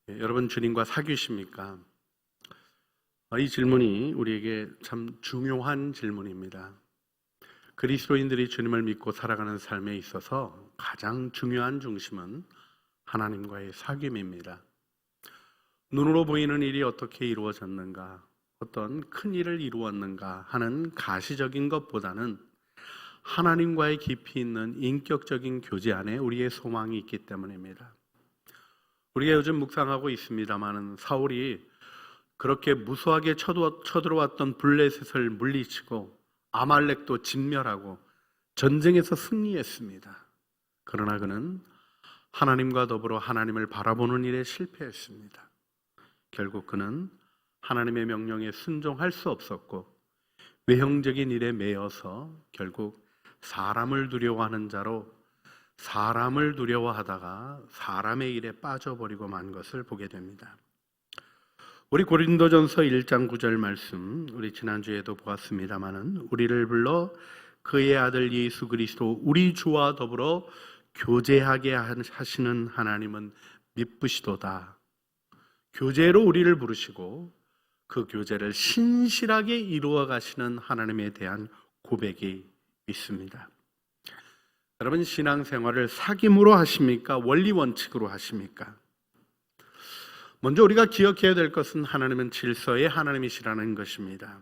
여러분 주님과 사귀십니까? 이 질문이 우리에게 참 중요한 질문입니다. 그리스도인들이 주님을 믿고 살아가는 삶에 있어서 가장 중요한 중심은 하나님과의 사귐입니다. 눈으로 보이는 일이 어떻게 이루어졌는가, 어떤 큰 일을 이루었는가 하는 가시적인 것보다는 하나님과의 깊이 있는 인격적인 교제 안에 우리의 소망이 있기 때문입니다. 우리가 요즘 묵상하고 있습니다마는 사울이 그렇게 무수하게 쳐들어왔던 블레셋을 물리치고 아말렉도 진멸하고 전쟁에서 승리했습니다. 그러나 그는 하나님과 더불어 하나님을 바라보는 일에 실패했습니다. 결국 그는 하나님의 명령에 순종할 수 없었고 외형적인 일에 매여서 결국 사람을 두려워하는 자로 사람을 두려워하다가 사람의 일에 빠져버리고 만 것을 보게 됩니다. 우리 고린도전서 1장 9절 말씀, 우리 지난주에도 보았습니다마는 우리를 불러 그의 아들 예수 그리스도 우리 주와 더불어 교제하게 하시는 하나님은 미쁘시도다. 교제로 우리를 부르시고 그 교제를 신실하게 이루어 가시는 하나님에 대한 고백이 있습니다. 여러분, 신앙생활을 사귐으로 하십니까? 원리 원칙으로 하십니까? 먼저 우리가 기억해야 될 것은 하나님은 질서의 하나님이시라는 것입니다.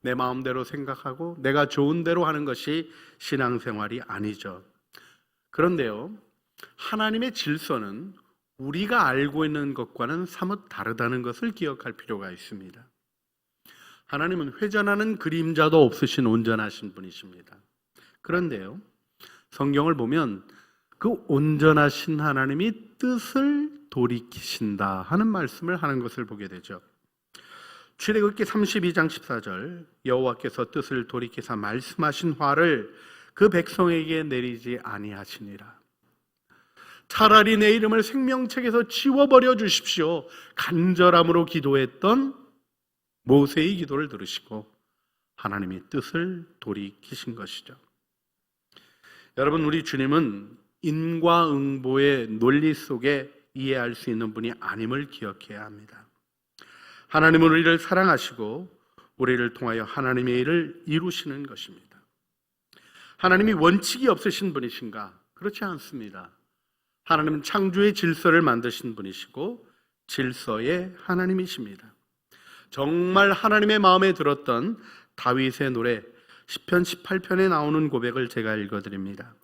내 마음대로 생각하고 내가 좋은 대로 하는 것이 신앙생활이 아니죠. 그런데요, 하나님의 질서는 우리가 알고 있는 것과는 사뭇 다르다는 것을 기억할 필요가 있습니다. 하나님은 회전하는 그림자도 없으신 온전하신 분이십니다. 그런데요, 성경을 보면 그 온전하신 하나님이 뜻을 돌이키신다 하는 말씀을 하는 것을 보게 되죠. 출애굽기 32장 14절, 여호와께서 뜻을 돌이키사 말씀하신 화를 그 백성에게 내리지 아니하시니라. 차라리 내 이름을 생명책에서 지워버려 주십시오. 간절함으로 기도했던 모세의 기도를 들으시고 하나님이 뜻을 돌이키신 것이죠. 여러분, 우리 주님은 인과응보의 논리 속에 이해할 수 있는 분이 아님을 기억해야 합니다. 하나님은 우리를 사랑하시고 우리를 통하여 하나님의 일을 이루시는 것입니다. 하나님이 원칙이 없으신 분이신가? 그렇지 않습니다. 하나님은 창조의 질서를 만드신 분이시고 질서의 하나님이십니다. 정말 하나님의 마음에 들었던 다윗의 노래 시편 18편에 나오는 고백을 제가 읽어드립니다.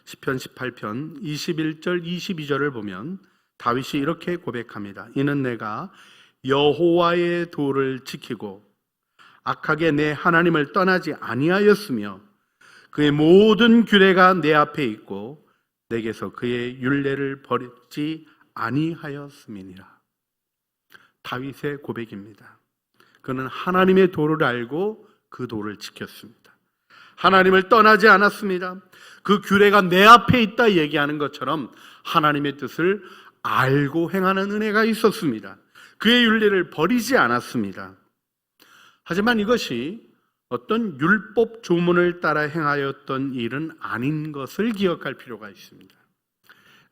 시편 18편 21절 22절을 보면 다윗이 이렇게 고백합니다. 이는 내가 여호와의 도를 지키고 악하게 내 하나님을 떠나지 아니하였으며 그의 모든 규례가 내 앞에 있고 내게서 그의 율례를 버리지 아니하였음이니라. 다윗의 고백입니다. 그는 하나님의 도를 알고 그 도를 지켰습니다. 하나님을 떠나지 않았습니다. 그 규례가 내 앞에 있다 얘기하는 것처럼 하나님의 뜻을 알고 행하는 은혜가 있었습니다. 그의 율례를 버리지 않았습니다. 하지만 이것이 어떤 율법 조문을 따라 행하였던 일은 아닌 것을 기억할 필요가 있습니다.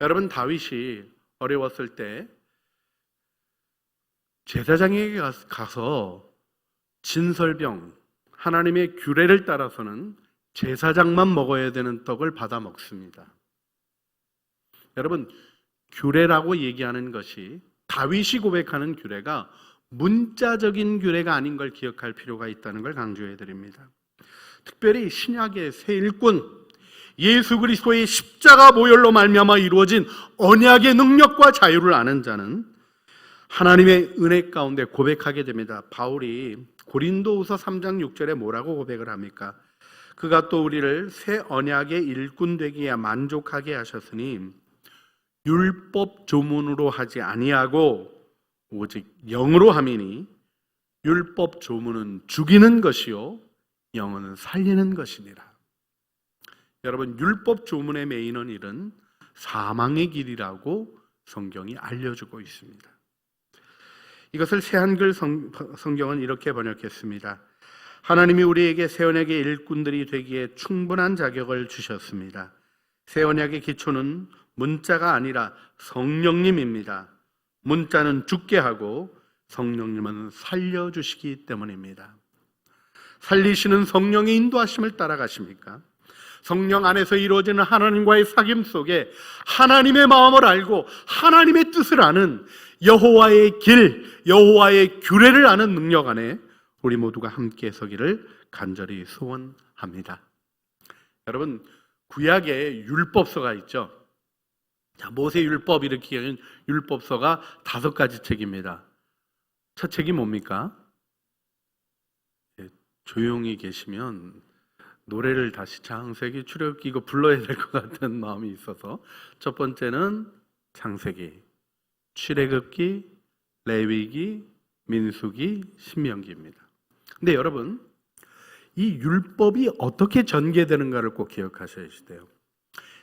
여러분, 다윗이 어려웠을 때 제사장에게 가서 진설병, 하나님의 규례를 따라서는 제사장만 먹어야 되는 떡을 받아 먹습니다. 여러분, 규례라고 얘기하는 것이 다윗이 고백하는 규례가 문자적인 규례가 아닌 걸 기억할 필요가 있다는 걸 강조해 드립니다. 특별히 신약의 새 일꾼 예수 그리스도의 십자가 보혈로 말미암아 이루어진 언약의 능력과 자유를 아는 자는 하나님의 은혜 가운데 고백하게 됩니다. 바울이 고린도후서 3장 6절에 뭐라고 고백을 합니까? 그가 또 우리를 새 언약의 일꾼 되기에 만족하게 하셨으니 율법 조문으로 하지 아니하고 오직 영으로 함이니 율법 조문은 죽이는 것이요 영은 살리는 것이니라. 여러분, 율법 조문의 메인은 일은 사망의 길이라고 성경이 알려주고 있습니다. 이것을 새한글 성경은 이렇게 번역했습니다. 하나님이 우리에게 새 언약의 일꾼들이 되기에 충분한 자격을 주셨습니다. 새 언약의 기초는 문자가 아니라 성령님입니다. 문자는 죽게 하고 성령님은 살려주시기 때문입니다. 살리시는 성령의 인도하심을 따라가십니까? 성령 안에서 이루어지는 하나님과의 사귐 속에 하나님의 마음을 알고 하나님의 뜻을 아는 여호와의 길, 여호와의 규례를 아는 능력 안에 우리 모두가 함께 서기를 간절히 소원합니다. 여러분, 구약에 율법서가 있죠. 모세율법 이렇게 하는 율법서가 5가지 책입니다. 첫 책이 뭡니까? 조용히 계시면 노래를 다시 창세기, 출애굽기 이거 불러야 될 것 같은 마음이 있어서 첫 번째는 창세기, 출애굽기, 레위기, 민수기, 신명기입니다. 근데 여러분, 이 율법이 어떻게 전개되는가를 꼭 기억하셔야 돼요.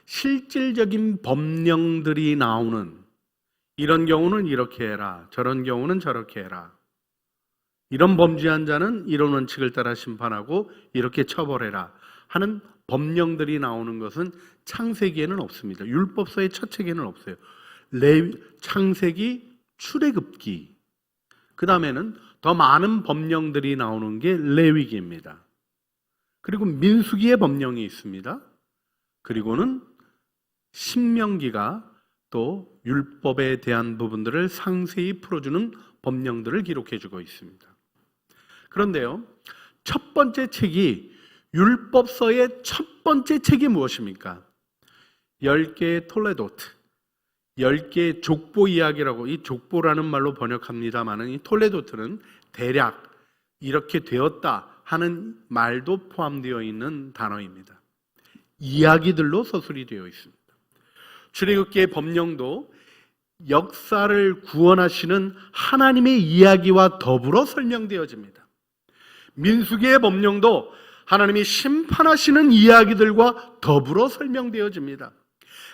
실질적인 법령들이 나오는, 이런 경우는 이렇게 해라, 저런 경우는 저렇게 해라, 이런 범죄한 자는 이런 원칙을 따라 심판하고 이렇게 처벌해라 하는 법령들이 나오는 것은 창세기에는 없습니다. 율법서의 첫 책에는 없어요. 창세기, 출애굽기, 그 다음에는 더 많은 법령들이 나오는 게 레위기입니다. 그리고 민수기의 법령이 있습니다. 그리고는 신명기가 또 율법에 대한 부분들을 상세히 풀어주는 법령들을 기록해주고 있습니다. 그런데요, 첫 번째 책이, 율법서의 첫 번째 책이 무엇입니까? 10개의 톨레도트, 10개의 족보 이야기라고, 이 족보라는 말로 번역합니다만 이 톨레도트는 대략 이렇게 되었다 하는 말도 포함되어 있는 단어입니다. 이야기들로 서술이 되어 있습니다. 출애굽기의 법령도 역사를 구원하시는 하나님의 이야기와 더불어 설명되어집니다. 민수기의 법령도 하나님이 심판하시는 이야기들과 더불어 설명되어집니다.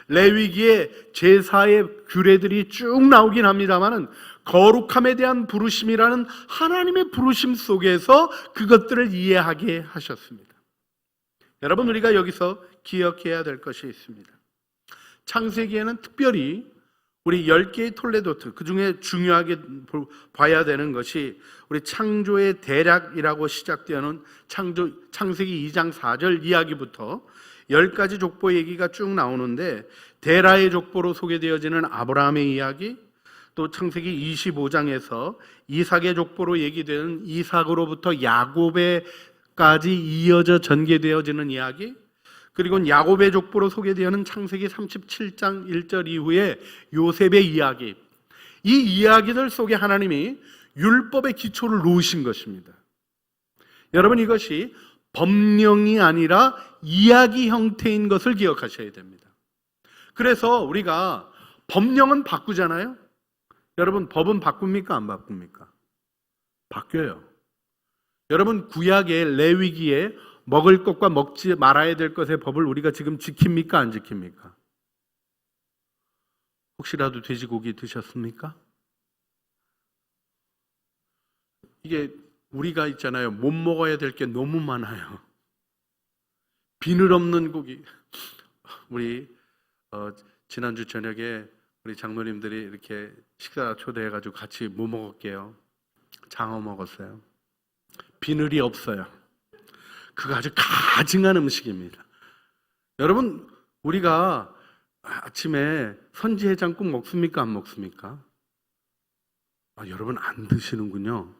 레위기의 제사의 규례들이 쭉 나오긴 합니다만 거룩함에 대한 부르심이라는 하나님의 부르심 속에서 그것들을 이해하게 하셨습니다. 여러분, 우리가 여기서 기억해야 될 것이 있습니다. 창세기에는 특별히 우리 10개의 톨레도트, 그 중에 중요하게 봐야 되는 것이 우리 창조의 대략이라고 시작되는 창세기 2장 4절 이야기부터 10가지 족보 얘기가 쭉 나오는데, 데라의 족보로 소개되어지는 아브라함의 이야기, 또 창세기 25장에서 이삭의 족보로 얘기되는 이삭으로부터 야곱에까지 이어져 전개되어지는 이야기, 그리고 야곱의 족보로 소개되는 창세기 37장 1절 이후에 요셉의 이야기, 이 이야기들 속에 하나님이 율법의 기초를 놓으신 것입니다. 여러분, 이것이 법령이 아니라 이야기 형태인 것을 기억하셔야 됩니다. 그래서 우리가 법령은 바꾸잖아요. 여러분, 법은 바꿉니까? 안 바꿉니까? 바뀌어요. 여러분, 구약의 레위기에 먹을 것과 먹지 말아야 될 것의 법을 우리가 지금 지킵니까? 안 지킵니까? 혹시라도 돼지고기 드셨습니까? 이게 우리가 있잖아요. 못 먹어야 될 게 너무 많아요. 비늘 없는 고기. 우리 지난주 저녁에 우리 장로님들이 이렇게 식사 초대해가지고 같이 뭐 먹을게요? 장어 먹었어요. 비늘이 없어요. 그거 아주 가증한 음식입니다. 여러분, 우리가 아침에 선지해장국 먹습니까? 안 먹습니까? 여러분 안 드시는군요.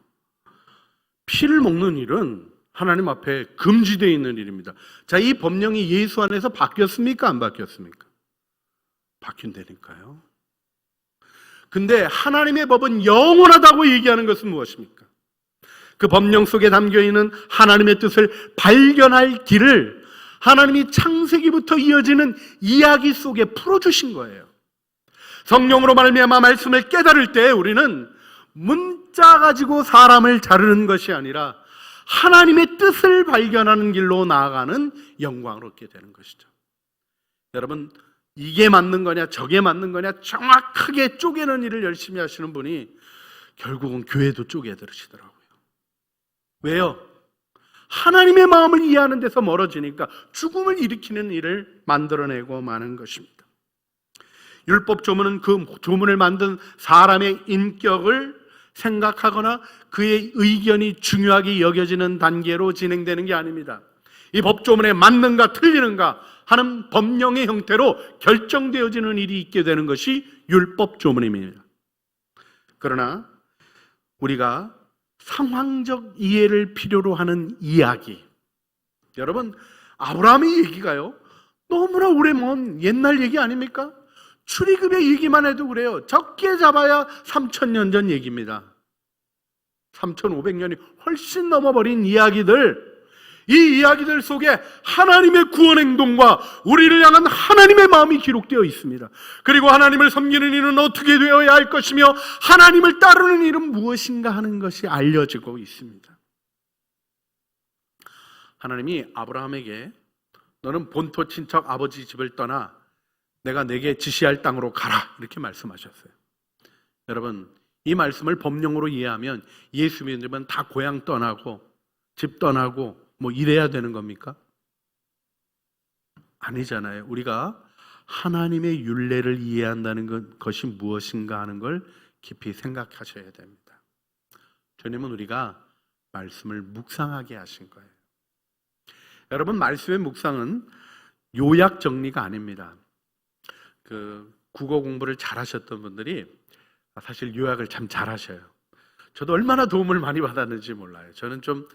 피를 먹는 일은 하나님 앞에 금지되어 있는 일입니다. 자, 이 법령이 예수 안에서 바뀌었습니까? 안 바뀌었습니까? 바뀐다니까요. 근데 하나님의 법은 영원하다고 얘기하는 것은 무엇입니까? 그 법령 속에 담겨있는 하나님의 뜻을 발견할 길을 하나님이 창세기부터 이어지는 이야기 속에 풀어주신 거예요. 성령으로 말미암아 말씀을 깨달을 때 우리는 문자 가지고 사람을 자르는 것이 아니라 하나님의 뜻을 발견하는 길로 나아가는 영광을 얻게 되는 것이죠. 여러분, 이게 맞는 거냐 저게 맞는 거냐 정확하게 쪼개는 일을 열심히 하시는 분이 결국은 교회도 쪼개들으시더라고요. 왜요? 하나님의 마음을 이해하는 데서 멀어지니까 죽음을 일으키는 일을 만들어내고 마는 것입니다. 율법 조문은 그 조문을 만든 사람의 인격을 생각하거나 그의 의견이 중요하게 여겨지는 단계로 진행되는 게 아닙니다. 이 법조문에 맞는가 틀리는가 하는 법령의 형태로 결정되어지는 일이 있게 되는 것이 율법조문입니다. 그러나 우리가 상황적 이해를 필요로 하는 이야기, 여러분 아브라함의 얘기가요 너무나 오래 먼 옛날 얘기 아닙니까? 출애굽의 얘기만 해도 그래요. 적게 잡아야 3000년 전 얘기입니다. 3500년이 훨씬 넘어버린 이야기들, 이 이야기들 속에 하나님의 구원 행동과 우리를 향한 하나님의 마음이 기록되어 있습니다. 그리고 하나님을 섬기는 일은 어떻게 되어야 할 것이며 하나님을 따르는 일은 무엇인가 하는 것이 알려지고 있습니다. 하나님이 아브라함에게 너는 본토 친척 아버지 집을 떠나 내가 내게 지시할 땅으로 가라 이렇게 말씀하셨어요. 여러분 이 말씀을 법령으로 이해하면 예수 믿으면 다 고향 떠나고 집 떠나고 뭐 이래야 되는 겁니까? 아니잖아요. 우리가 하나님의 율례를 이해한다는 것이 무엇인가 하는 걸 깊이 생각하셔야 됩니다. 주님은 우리가 말씀을 묵상하게 하신 거예요. 여러분 말씀의 묵상은 요약 정리가 아닙니다. 국어 공부를 잘하셨던 분들이 사실 요약을 참 잘하셔요. 저도 얼마나 도움을 많이 받았는지 몰라요. 저는 좀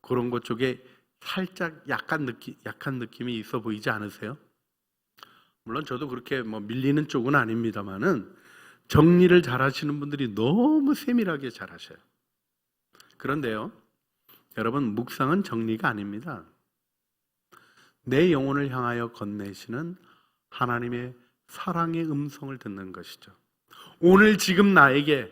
그런 것 쪽에 살짝 약한 느낌이 있어 보이지 않으세요? 물론 저도 그렇게 밀리는 쪽은 아닙니다만은 정리를 잘하시는 분들이 너무 세밀하게 잘하셔요. 그런데요, 여러분 묵상은 정리가 아닙니다. 내 영혼을 향하여 건네시는 하나님의 사랑의 음성을 듣는 것이죠. 오늘 지금 나에게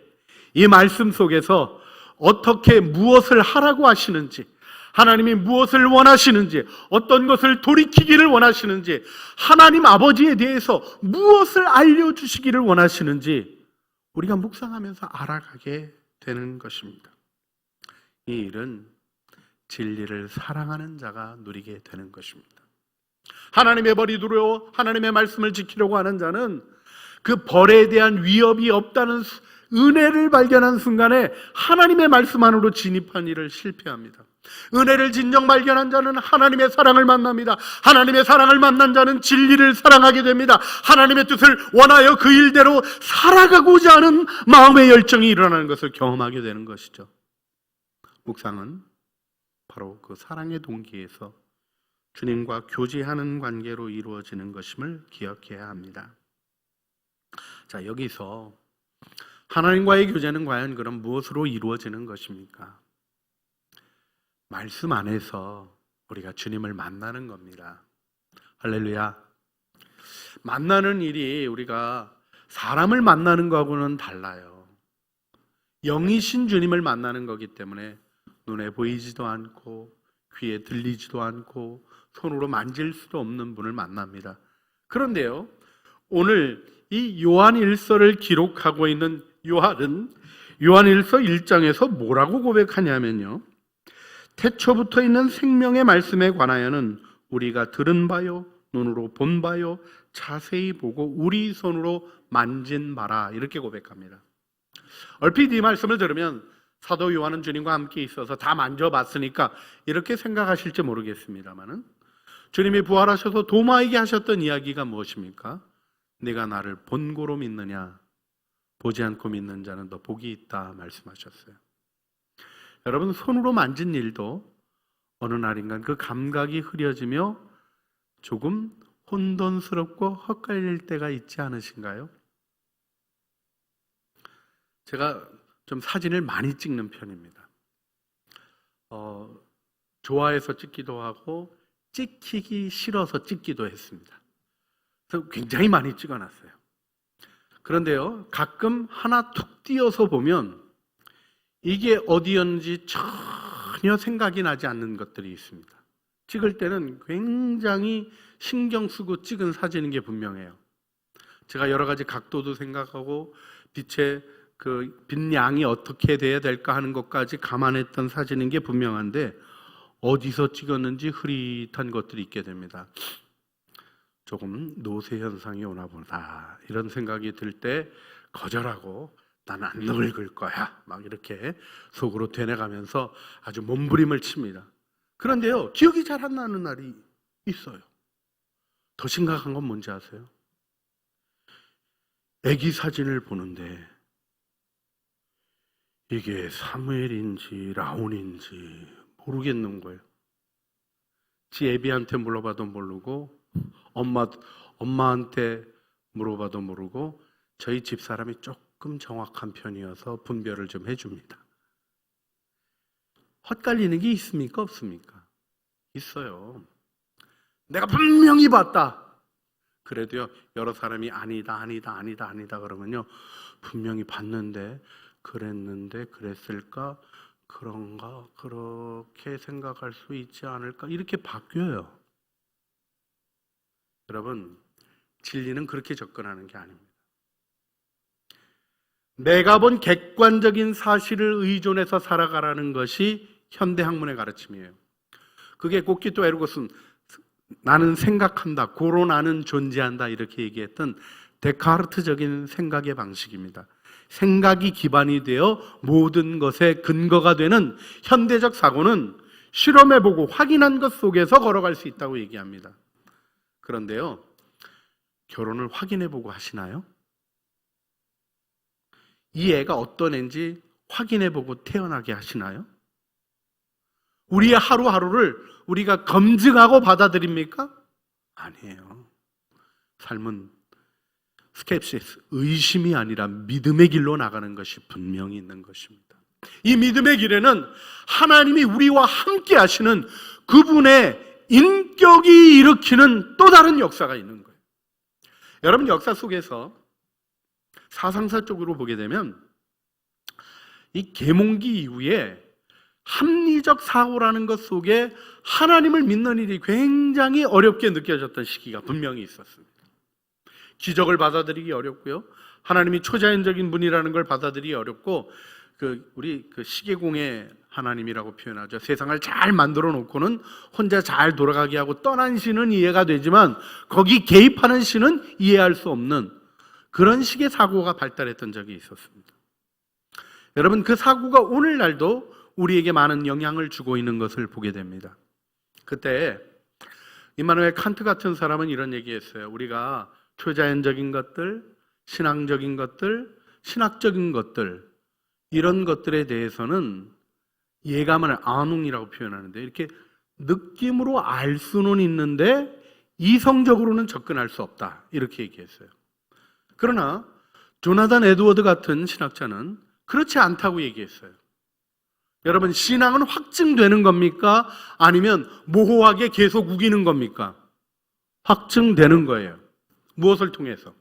이 말씀 속에서 어떻게 무엇을 하라고 하시는지, 하나님이 무엇을 원하시는지, 어떤 것을 돌이키기를 원하시는지, 하나님 아버지에 대해서 무엇을 알려주시기를 원하시는지 우리가 묵상하면서 알아가게 되는 것입니다. 이 일은 진리를 사랑하는 자가 누리게 되는 것입니다. 하나님의 벌이 두려워 하나님의 말씀을 지키려고 하는 자는 그 벌에 대한 위협이 없다는 은혜를 발견한 순간에 하나님의 말씀 안으로 진입한 일을 실패합니다. 은혜를 진정 발견한 자는 하나님의 사랑을 만납니다. 하나님의 사랑을 만난 자는 진리를 사랑하게 됩니다. 하나님의 뜻을 원하여 그 일대로 살아가고자 하는 마음의 열정이 일어나는 것을 경험하게 되는 것이죠. 묵상은 바로 그 사랑의 동기에서 주님과 교제하는 관계로 이루어지는 것임을 기억해야 합니다. 자, 여기서 하나님과의 교제는 과연 그럼 무엇으로 이루어지는 것입니까? 말씀 안에서 우리가 주님을 만나는 겁니다. 할렐루야. 만나는 일이 우리가 사람을 만나는 거하고는 달라요. 영이신 주님을 만나는 거기 때문에 눈에 보이지도 않고 귀에 들리지도 않고 손으로 만질 수도 없는 분을 만납니다. 그런데요, 오늘 이 요한일서를 기록하고 있는 요한은 요한일서 1장에서 뭐라고 고백하냐면요, 태초부터 있는 생명의 말씀에 관하여는 우리가 들은 바요 눈으로 본 바요 자세히 보고 우리 손으로 만진 바라 이렇게 고백합니다. 얼핏 이 말씀을 들으면 사도 요한은 주님과 함께 있어서 다 만져봤으니까 이렇게 생각하실지 모르겠습니다만은 주님이 부활하셔서 도마에게 하셨던 이야기가 무엇입니까? 네가 나를 본고로 믿느냐? 보지 않고 믿는 자는 더 복이 있다 말씀하셨어요. 여러분 손으로 만진 일도 어느 날인가 그 감각이 흐려지며 조금 혼돈스럽고 헛갈릴 때가 있지 않으신가요? 제가 좀 사진을 많이 찍는 편입니다. 좋아해서 찍기도 하고 찍히기 싫어서 찍기도 했습니다. 그래서 굉장히 많이 찍어놨어요. 그런데요, 가끔 하나 툭 띄어서 보면 이게 어디였는지 전혀 생각이 나지 않는 것들이 있습니다. 찍을 때는 굉장히 신경 쓰고 찍은 사진인 게 분명해요. 제가 여러 가지 각도도 생각하고 빛의 빛 양이 어떻게 돼야 될까 하는 것까지 감안했던 사진인 게 분명한데 어디서 찍었는지 흐릿한 것들이 있게 됩니다. 조금 노쇠 현상이 오나 보다 이런 생각이 들 때 거절하고 나는 안 늙을 거야 막 이렇게 속으로 되뇌가면서 아주 몸부림을 칩니다. 그런데요, 기억이 잘 안 나는 날이 있어요. 더 심각한 건 뭔지 아세요? 아기 사진을 보는데 이게 사무엘인지 라온인지 모르겠는 거예요. 지 애비한테 물어봐도 모르고 엄마한테 물어봐도 모르고 저희 집사람이 조금 정확한 편이어서 분별을 좀 해줍니다. 헛갈리는 게 있습니까? 없습니까? 있어요. 내가 분명히 봤다. 그래도요, 여러 사람이 아니다 그러면요, 분명히 봤는데 그랬는데 그랬을까? 그런가? 그렇게 생각할 수 있지 않을까? 이렇게 바뀌어요. 여러분, 진리는 그렇게 접근하는 게 아닙니다. 내가 본 객관적인 사실을 의존해서 살아가라는 것이 현대학문의 가르침이에요. 그게 고키토 에르고슨, 나는 생각한다, 고로 나는 존재한다 이렇게 얘기했던 데카르트적인 생각의 방식입니다. 생각이 기반이 되어 모든 것의 근거가 되는 현대적 사고는 실험해보고 확인한 것 속에서 걸어갈 수 있다고 얘기합니다. 그런데요, 결혼을 확인해보고 하시나요? 이 애가 어떤 애인지 확인해보고 태어나게 하시나요? 우리의 하루하루를 우리가 검증하고 받아들입니까? 아니에요. 삶은 스캡시스, 의심이 아니라 믿음의 길로 나가는 것이 분명히 있는 것입니다. 이 믿음의 길에는 하나님이 우리와 함께 하시는 그분의 인격이 일으키는 또 다른 역사가 있는 거예요. 여러분, 역사 속에서 사상사 쪽으로 보게 되면 이 계몽기 이후에 합리적 사고라는 것 속에 하나님을 믿는 일이 굉장히 어렵게 느껴졌던 시기가 분명히 있었습니다. 기적을 받아들이기 어렵고요, 하나님이 초자연적인 분이라는 걸 받아들이기 어렵고, 우리 시계공의 하나님이라고 표현하죠. 세상을 잘 만들어 놓고는 혼자 잘 돌아가게 하고 떠난 신은 이해가 되지만 거기 개입하는 신은 이해할 수 없는 그런 식의 사고가 발달했던 적이 있었습니다. 여러분, 그 사고가 오늘날도 우리에게 많은 영향을 주고 있는 것을 보게 됩니다. 그때 임마누엘 칸트 같은 사람은 이런 얘기했어요. 우리가 초자연적인 것들, 신앙적인 것들, 신학적인 것들, 이런 것들에 대해서는 예감을 아능이라고 표현하는데, 이렇게 느낌으로 알 수는 있는데 이성적으로는 접근할 수 없다, 이렇게 얘기했어요. 그러나 조나단 에드워드 같은 신학자는 그렇지 않다고 얘기했어요. 여러분, 신앙은 확증되는 겁니까? 아니면 모호하게 계속 우기는 겁니까? 확증되는 거예요. 무엇을 통해서?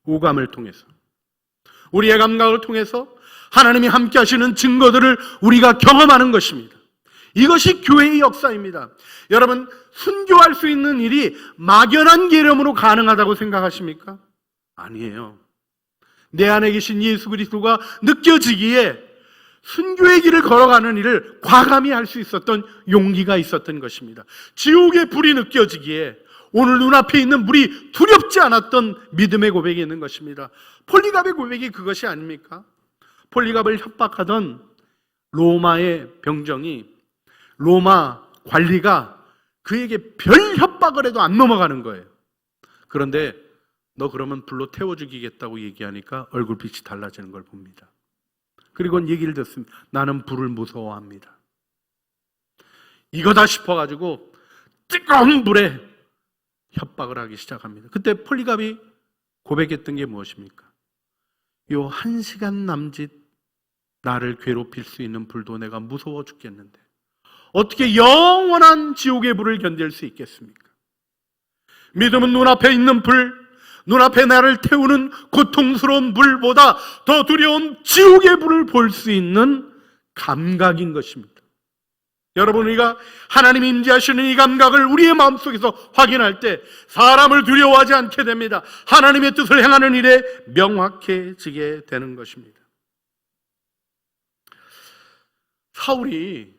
오감을 통해서, 우리의 감각을 통해서 하나님이 함께 하시는 증거들을 우리가 경험하는 것입니다. 이것이 교회의 역사입니다. 여러분, 순교할 수 있는 일이 막연한 계념으로 가능하다고 생각하십니까? 아니에요. 내 안에 계신 예수 그리스도가 느껴지기에 순교의 길을 걸어가는 일을 과감히 할 수 있었던 용기가 있었던 것입니다. 지옥의 불이 느껴지기에 오늘 눈앞에 있는 물이 두렵지 않았던 믿음의 고백이 있는 것입니다. 폴리갑의 고백이 그것이 아닙니까? 폴리갑을 협박하던 로마의 병정이, 로마 관리가 그에게 별 협박을 해도 안 넘어가는 거예요. 그런데 너 그러면 불로 태워 죽이겠다고 얘기하니까 얼굴빛이 달라지는 걸 봅니다. 그리고 얘기를 듣습니다. 나는 불을 무서워합니다. 이거다 싶어가지고 뜨거운 불에 협박을 하기 시작합니다. 그때 폴리갑이 고백했던 게 무엇입니까? 요 1시간 남짓 나를 괴롭힐 수 있는 불도 내가 무서워 죽겠는데 어떻게 영원한 지옥의 불을 견딜 수 있겠습니까? 믿음은 눈앞에 있는 불, 눈앞에 나를 태우는 고통스러운 불보다 더 두려운 지옥의 불을 볼 수 있는 감각인 것입니다. 여러분, 우리가 하나님 임재하시는 이 감각을 우리의 마음속에서 확인할 때 사람을 두려워하지 않게 됩니다. 하나님의 뜻을 행하는 일에 명확해지게 되는 것입니다. 사울이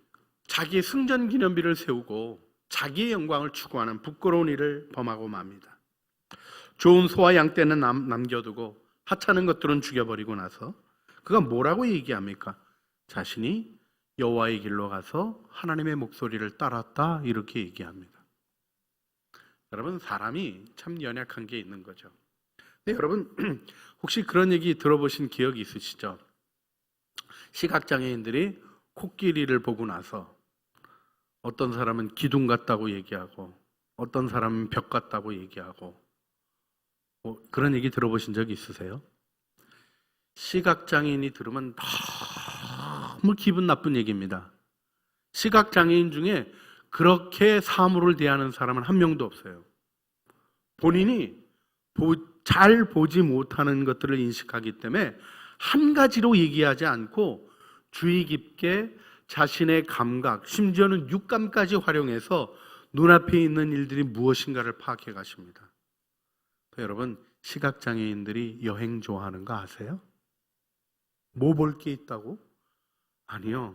자기의 승전 기념비를 세우고 자기의 영광을 추구하는 부끄러운 일을 범하고 맙니다. 좋은 소와 양 떼는 남겨두고 하찮은 것들은 죽여버리고 나서 그가 뭐라고 얘기합니까? 자신이 여호와의 길로 가서 하나님의 목소리를 따랐다 이렇게 얘기합니다. 여러분, 사람이 참 연약한 게 있는 거죠. 근데 여러분 혹시 그런 얘기 들어보신 기억이 있으시죠? 시각장애인들이 코끼리를 보고 나서 어떤 사람은 기둥 같다고 얘기하고 어떤 사람은 벽 같다고 얘기하고 그런 얘기 들어보신 적 있으세요? 시각장애인이 들으면 너무 기분 나쁜 얘기입니다. 시각장애인 중에 그렇게 사물을 대하는 사람은 한 명도 없어요. 본인이 잘 보지 못하는 것들을 인식하기 때문에 한 가지로 얘기하지 않고 주의 깊게 자신의 감각, 심지어는 육감까지 활용해서 눈앞에 있는 일들이 무엇인가를 파악해 가십니다. 여러분, 시각장애인들이 여행 좋아하는 거 아세요? 뭐 볼 게 있다고? 아니요.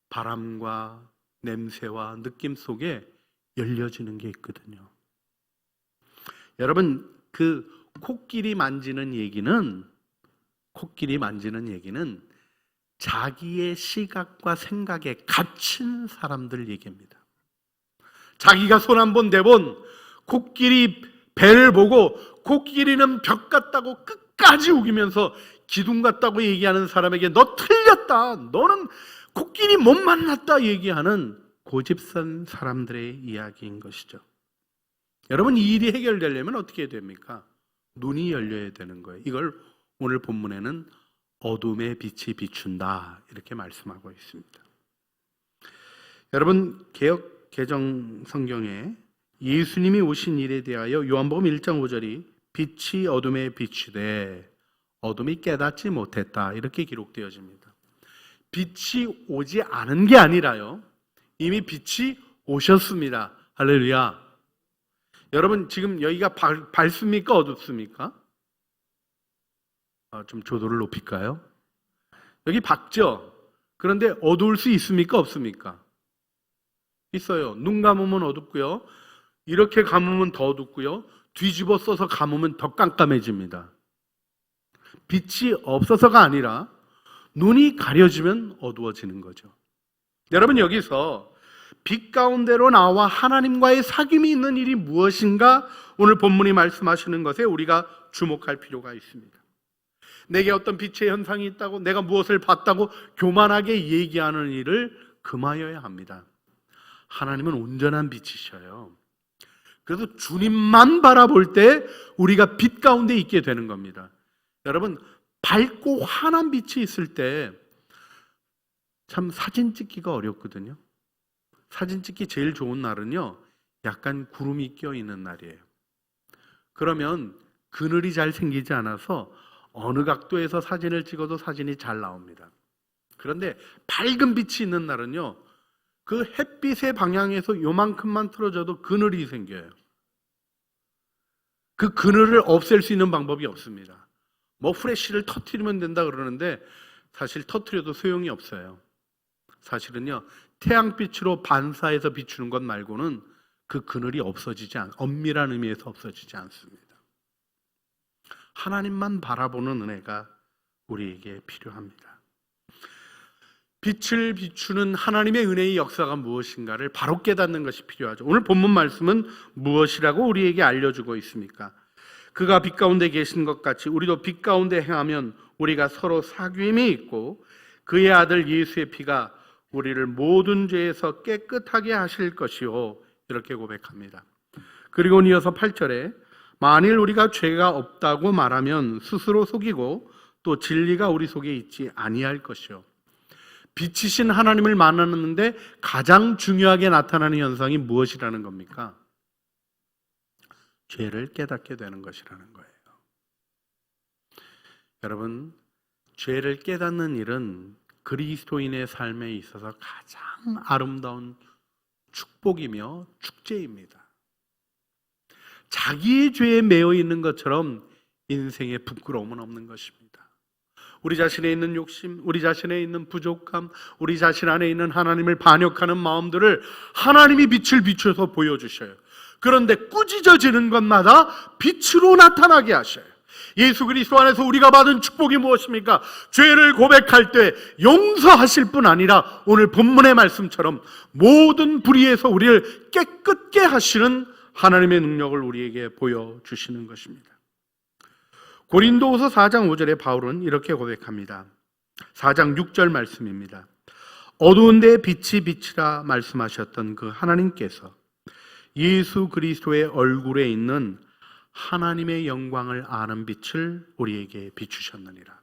바람과 냄새와 느낌 속에 열려지는 게 있거든요. 여러분, 그 코끼리 만지는 얘기는 자기의 시각과 생각에 갇힌 사람들 얘기입니다. 자기가 손 한 번 대본 코끼리 배를 보고 코끼리는 벽 같다고 끝까지 우기면서 기둥 같다고 얘기하는 사람에게 너 틀렸다, 너는 코끼리 못 만났다 얘기하는 고집선 사람들의 이야기인 것이죠. 여러분, 이 일이 해결되려면 어떻게 해야 됩니까? 눈이 열려야 되는 거예요. 이걸 오늘 본문에는 어둠의 빛이 비춘다 이렇게 말씀하고 있습니다. 여러분, 개역 개정 성경에 예수님이 오신 일에 대하여 요한복음 1장 5절이 빛이 어둠에 비추되 어둠이 깨닫지 못했다 이렇게 기록되어집니다. 빛이 오지 않은 게 아니라요, 이미 빛이 오셨습니다. 할렐루야. 여러분, 지금 여기가 밝습니까 어둡습니까? 좀 조도를 높일까요? 여기 밝죠? 그런데 어두울 수 있습니까 없습니까? 있어요. 눈 감으면 어둡고요, 이렇게 감으면 더 어둡고요, 뒤집어 써서 감으면 더 깜깜해집니다. 빛이 없어서가 아니라 눈이 가려지면 어두워지는 거죠. 여러분, 여기서 빛 가운데로 나와 하나님과의 사귐이 있는 일이 무엇인가 오늘 본문이 말씀하시는 것에 우리가 주목할 필요가 있습니다. 내게 어떤 빛의 현상이 있다고, 내가 무엇을 봤다고 교만하게 얘기하는 일을 금하여야 합니다. 하나님은 온전한 빛이셔요. 그래서 주님만 바라볼 때 우리가 빛 가운데 있게 되는 겁니다. 여러분, 밝고 환한 빛이 있을 때 참 사진 찍기가 어렵거든요. 사진 찍기 제일 좋은 날은요, 약간 구름이 껴있는 날이에요. 그러면 그늘이 잘 생기지 않아서 어느 각도에서 사진을 찍어도 사진이 잘 나옵니다. 그런데 밝은 빛이 있는 날은요, 그 햇빛의 방향에서 요만큼만 틀어져도 그늘이 생겨요. 그 그늘을 없앨 수 있는 방법이 없습니다. 뭐 프레쉬를 터뜨리면 된다 그러는데 사실 터뜨려도 소용이 없어요. 사실은요, 태양빛으로 반사해서 비추는 것 말고는 그 그늘이 엄밀한 의미에서 없어지지 않습니다. 하나님만 바라보는 은혜가 우리에게 필요합니다. 빛을 비추는 하나님의 은혜의 역사가 무엇인가를 바로 깨닫는 것이 필요하죠. 오늘 본문 말씀은 무엇이라고 우리에게 알려주고 있습니까? 그가 빛 가운데 계신 것 같이 우리도 빛 가운데 행하면 우리가 서로 사귐이 있고 그의 아들 예수의 피가 우리를 모든 죄에서 깨끗하게 하실 것이요 이렇게 고백합니다. 그리고 이어서 8절에 만일 우리가 죄가 없다고 말하면 스스로 속이고 또 진리가 우리 속에 있지 아니할 것이요. 빛이신 하나님을 만나는데 가장 중요하게 나타나는 현상이 무엇이라는 겁니까? 죄를 깨닫게 되는 것이라는 거예요. 여러분, 죄를 깨닫는 일은 그리스도인의 삶에 있어서 가장 아름다운 축복이며 축제입니다. 자기의 죄에 매여 있는 것처럼 인생에 부끄러움은 없는 것입니다. 우리 자신에 있는 욕심, 우리 자신에 있는 부족함, 우리 자신 안에 있는 하나님을 반역하는 마음들을 하나님이 빛을 비춰서 보여주셔요. 그런데 꾸짖어지는 것마다 빛으로 나타나게 하셔요. 예수 그리스도 안에서 우리가 받은 축복이 무엇입니까? 죄를 고백할 때 용서하실 뿐 아니라 오늘 본문의 말씀처럼 모든 불의에서 우리를 깨끗게 하시는 하나님의 능력을 우리에게 보여주시는 것입니다. 고린도후서 4장 5절에 바울은 이렇게 고백합니다. 4장 6절 말씀입니다. 어두운 데에 빛이 비치라 말씀하셨던 그 하나님께서 예수 그리스도의 얼굴에 있는 하나님의 영광을 아는 빛을 우리에게 비추셨느니라.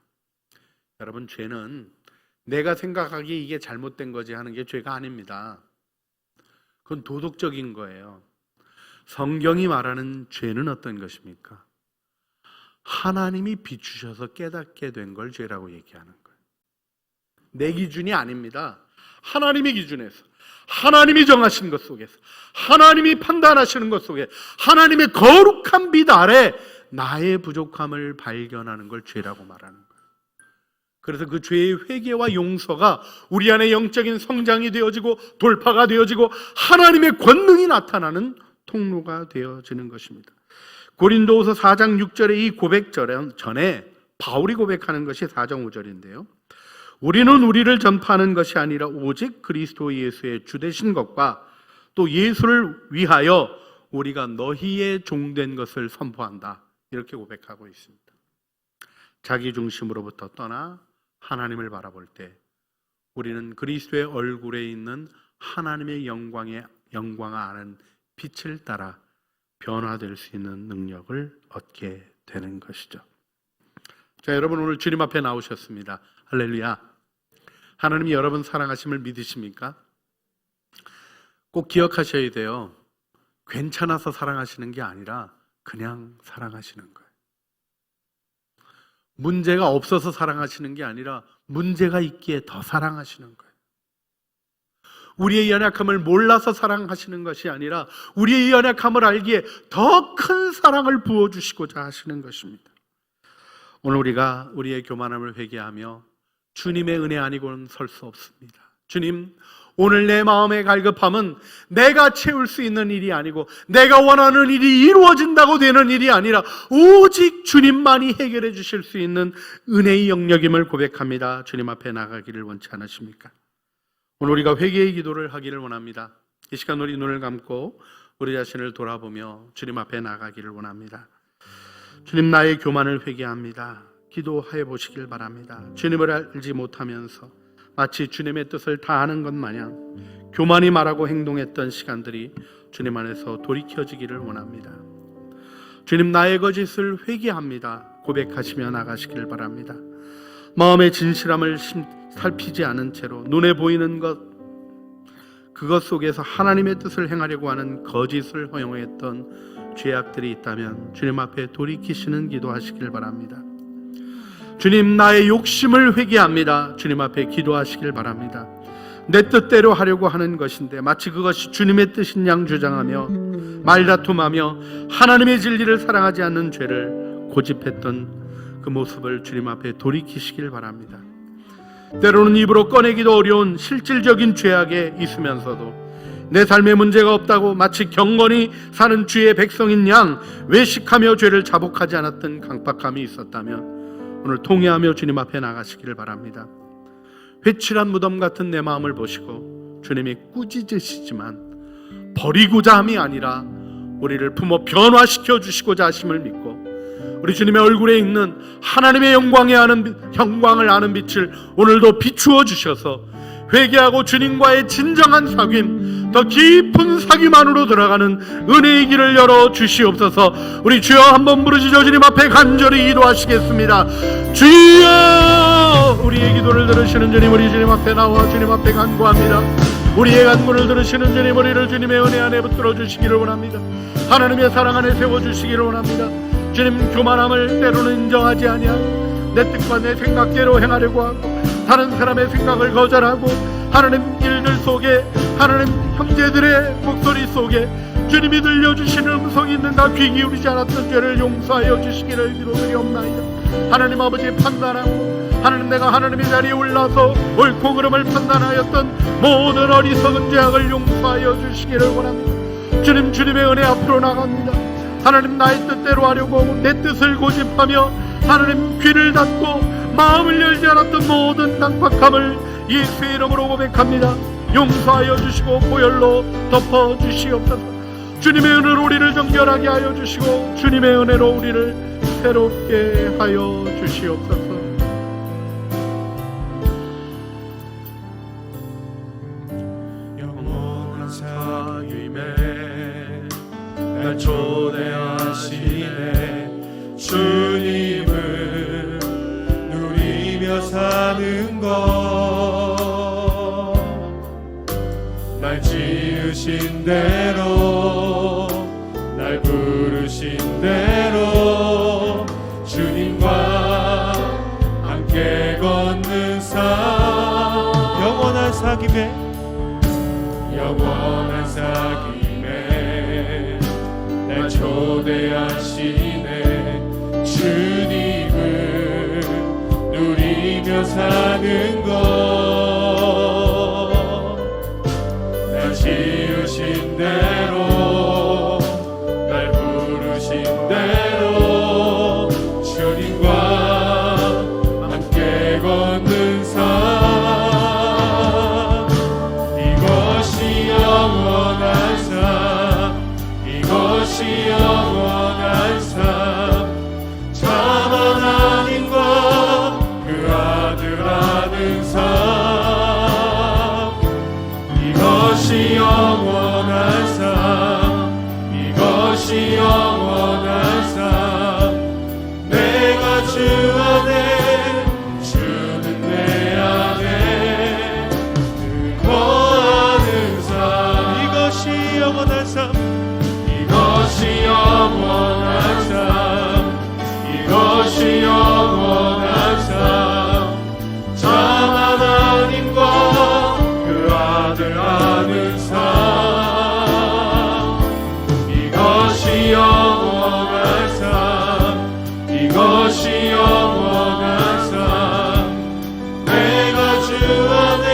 여러분, 죄는 내가 생각하기에 이게 잘못된 거지 하는 게 죄가 아닙니다. 그건 도덕적인 거예요. 성경이 말하는 죄는 어떤 것입니까? 하나님이 비추셔서 깨닫게 된 걸 죄라고 얘기하는 거예요. 내 기준이 아닙니다. 하나님의 기준에서, 하나님이 정하신 것 속에서, 하나님이 판단하시는 것 속에, 하나님의 거룩한 빛 아래 나의 부족함을 발견하는 걸 죄라고 말하는 거예요. 그래서 그 죄의 회개와 용서가 우리 안에 영적인 성장이 되어지고 돌파가 되어지고 하나님의 권능이 나타나는 통로가 되어지는 것입니다. 고린도후서 4장 6절의 이 고백 전에 바울이 고백하는 것이 4장 5절인데요. 우리는 우리를 전파하는 것이 아니라 오직 그리스도 예수의 주되신 것과 또 예수를 위하여 우리가 너희의 종된 것을 선포한다. 이렇게 고백하고 있습니다. 자기 중심으로부터 떠나 하나님을 바라볼 때 우리는 그리스도의 얼굴에 있는 하나님의 영광을 아는 빛을 따라 변화될 수 있는 능력을 얻게 되는 것이죠. 자, 여러분 오늘 주님 앞에 나오셨습니다. 할렐루야. 하나님이 여러분 사랑하심을 믿으십니까? 꼭 기억하셔야 돼요. 괜찮아서 사랑하시는 게 아니라 그냥 사랑하시는 거예요. 문제가 없어서 사랑하시는 게 아니라 문제가 있기에 더 사랑하시는 거예요. 우리의 연약함을 몰라서 사랑하시는 것이 아니라 우리의 연약함을 알기에 더 큰 사랑을 부어주시고자 하시는 것입니다. 오늘 우리가 우리의 교만함을 회개하며 주님의 은혜 아니고는 설 수 없습니다. 주님, 오늘 내 마음의 갈급함은 내가 채울 수 있는 일이 아니고 내가 원하는 일이 이루어진다고 되는 일이 아니라 오직 주님만이 해결해 주실 수 있는 은혜의 영역임을 고백합니다. 주님 앞에 나가기를 원치 않으십니까? 오늘 우리가 회개의 기도를 하기를 원합니다. 이 시간 우리 눈을 감고 우리 자신을 돌아보며 주님 앞에 나가기를 원합니다. 주님, 나의 교만을 회개합니다. 기도해 보시길 바랍니다. 주님을 알지 못하면서 마치 주님의 뜻을 다 아는 것 마냥 교만이 말하고 행동했던 시간들이 주님 안에서 돌이켜지기를 원합니다. 주님, 나의 거짓을 회개합니다. 고백하시며 나가시길 바랍니다. 마음의 진실함을 살피지 않은 채로 눈에 보이는 것, 그것 속에서 하나님의 뜻을 행하려고 하는 거짓을 허용했던 죄악들이 있다면 주님 앞에 돌이키시는 기도하시길 바랍니다. 주님, 나의 욕심을 회개합니다. 주님 앞에 기도하시길 바랍니다. 내 뜻대로 하려고 하는 것인데 마치 그것이 주님의 뜻인 양 주장하며 말다툼하며 하나님의 진리를 사랑하지 않는 죄를 고집했던 그 모습을 주님 앞에 돌이키시길 바랍니다. 때로는 입으로 꺼내기도 어려운 실질적인 죄악에 있으면서도 내 삶에 문제가 없다고 마치 경건히 사는 주의 백성인 양 외식하며 죄를 자복하지 않았던 강박함이 있었다면 오늘 통회하며 주님 앞에 나가시기를 바랍니다. 회칠한 무덤 같은 내 마음을 보시고 주님이 꾸짖으시지만 버리고자 함이 아니라 우리를 품어 변화시켜 주시고자 하심을 믿고 우리 주님의 얼굴에 있는 하나님의 영광을 아는 빛을 오늘도 비추어 주셔서 회개하고 주님과의 진정한 사귐, 더 깊은 사귐 안으로 들어가는 은혜의 길을 열어 주시옵소서. 우리 주여 한번 부르시죠. 주님 앞에 간절히 기도하시겠습니다. 주여, 우리의 기도를 들으시는 주님, 우리 주님 앞에 나와 주님 앞에 간구합니다. 우리의 간구를 들으시는 주님, 우리를 주님의 은혜 안에 붙들어 주시기를 원합니다. 하나님의 사랑 안에 세워주시기를 원합니다. 주님, 교만함을 때로는 인정하지 아니하고 내 뜻과 내 생각대로 행하려고 하고 다른 사람의 생각을 거절하고 하나님 일들 속에 하나님 형제들의 목소리 속에 주님이 들려주시는 음성이 있는가 귀 기울이지 않았던 죄를 용서하여 주시기를 기도드리옵나이다. 하나님 아버지, 판단하고 하나님 내가 하나님의 자리에 올라서 옳고 그름을 판단하였던 모든 어리석은 죄악을 용서하여 주시기를 원합니다. 주님, 주님의 은혜 앞으로 나갑니다. 하나님, 나의 뜻대로 하려고 내 뜻을 고집하며 하나님 귀를 닫고 마음을 열지 않았던 모든 낭박함을 예수의 이름으로 고백합니다. 용서하여 주시고 보혈로 덮어 주시옵소서. 주님의 은혜로 우리를 정결하게 하여 주시고 주님의 은혜로 우리를 새롭게 하여 주시옵소서. 영원한 사귐에 날 초대하시네. 주님을 누리며 사는 것, 날 지으신 대로 날 부르신 대로 주님과 함께 걷는 삶. 영원한 사귐에 영원한 사귐에 날 초대하시네. 주님을 누리며 사는 것, 날 지으신 대로 날 부르신 대로 주님과 함께 걷는 삶. 이것이 영원한 삶, 이것이 영원한 삶. 참 하나님과 그 아들 아는 삶. 이것이 영원한 삶, 이것이 영원한 삶. 내가 주 안에 주는 내 안에 거하는 삶. 이것이 영원한 삶, 이것이 영원한 삶, 이것이 영원한 삶. 참 하나님과 그 아들 아는 삶. 이것이 영원한 삶, 이것이 영원한 삶. 내가 주 안에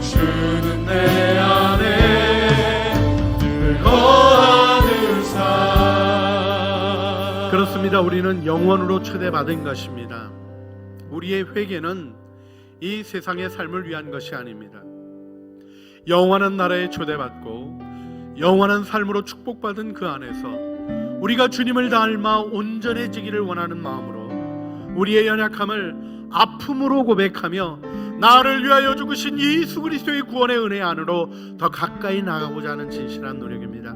주는 내 안에 늘 거하는 삶. 그렇습니다. 우리는 영원으로 초대받은 것입니다. 우리의 회개는 이 세상의 삶을 위한 것이 아닙니다. 영원한 나라에 초대받고 영원한 삶으로 축복받은 그 안에서 우리가 주님을 닮아 온전해지기를 원하는 마음으로 우리의 연약함을 아픔으로 고백하며 나를 위하여 죽으신 예수 그리스도의 구원의 은혜 안으로 더 가까이 나가고자 하는 진실한 노력입니다.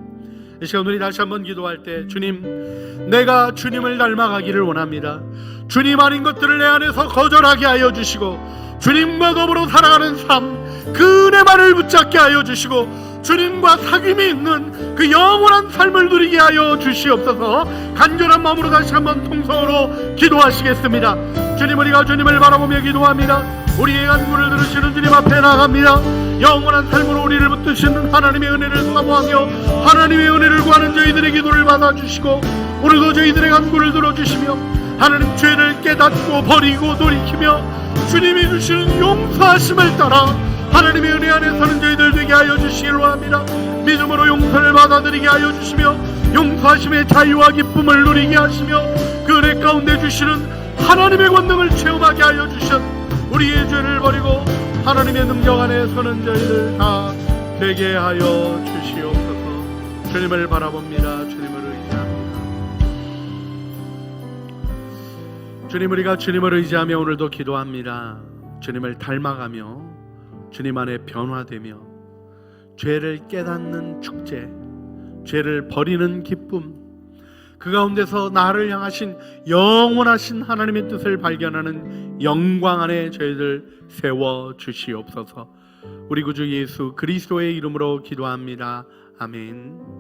이 시간 우리 다시 한번 기도할 때, 주님, 내가 주님을 닮아가기를 원합니다. 주님 아닌 것들을 내 안에서 거절하게 하여 주시고 주님과 더불어 살아가는 삶, 그 은혜만을 붙잡게 하여 주시고 주님과 사귐이 있는 그 영원한 삶을 누리게 하여 주시옵소서. 간절한 마음으로 다시 한번 통성으로 기도하시겠습니다. 주님, 우리가 주님을 바라보며 기도합니다. 우리의 간구를 들으시는 주님 앞에 나갑니다. 영원한 삶으로 우리를 붙드시는 하나님의 은혜를 사모하며 하나님의 은혜를 구하는 저희들의 기도를 받아주시고 오늘도 저희들의 간구를 들어주시며 하나님 죄를 깨닫고 버리고 돌이키며 주님이 주시는 용서하심을 따라 하나님의 은혜 안에 사는 저희들 되게 하여 주시길 원합니다. 믿음으로 용서를 받아들이게 하여 주시며 용서하심의 자유와 기쁨을 누리게 하시며 그 은혜 가운데 주시는 하나님의 권능을 체험하게 하여 주신 우리의 죄를 버리고 하나님의 능력 안에 서는 저희들 다 되게 하여 주시옵소서. 주님을 바라봅니다. 주님을 의지합니다. 주님, 우리가 주님을 의지하며 오늘도 기도합니다. 주님을 닮아가며 주님 안에 변화되며 죄를 깨닫는 축제, 죄를 버리는 기쁨, 그 가운데서 나를 향하신 영원하신 하나님의 뜻을 발견하는 영광 안에 저희들 세워 주시옵소서. 우리 구주 예수 그리스도의 이름으로 기도합니다. 아멘.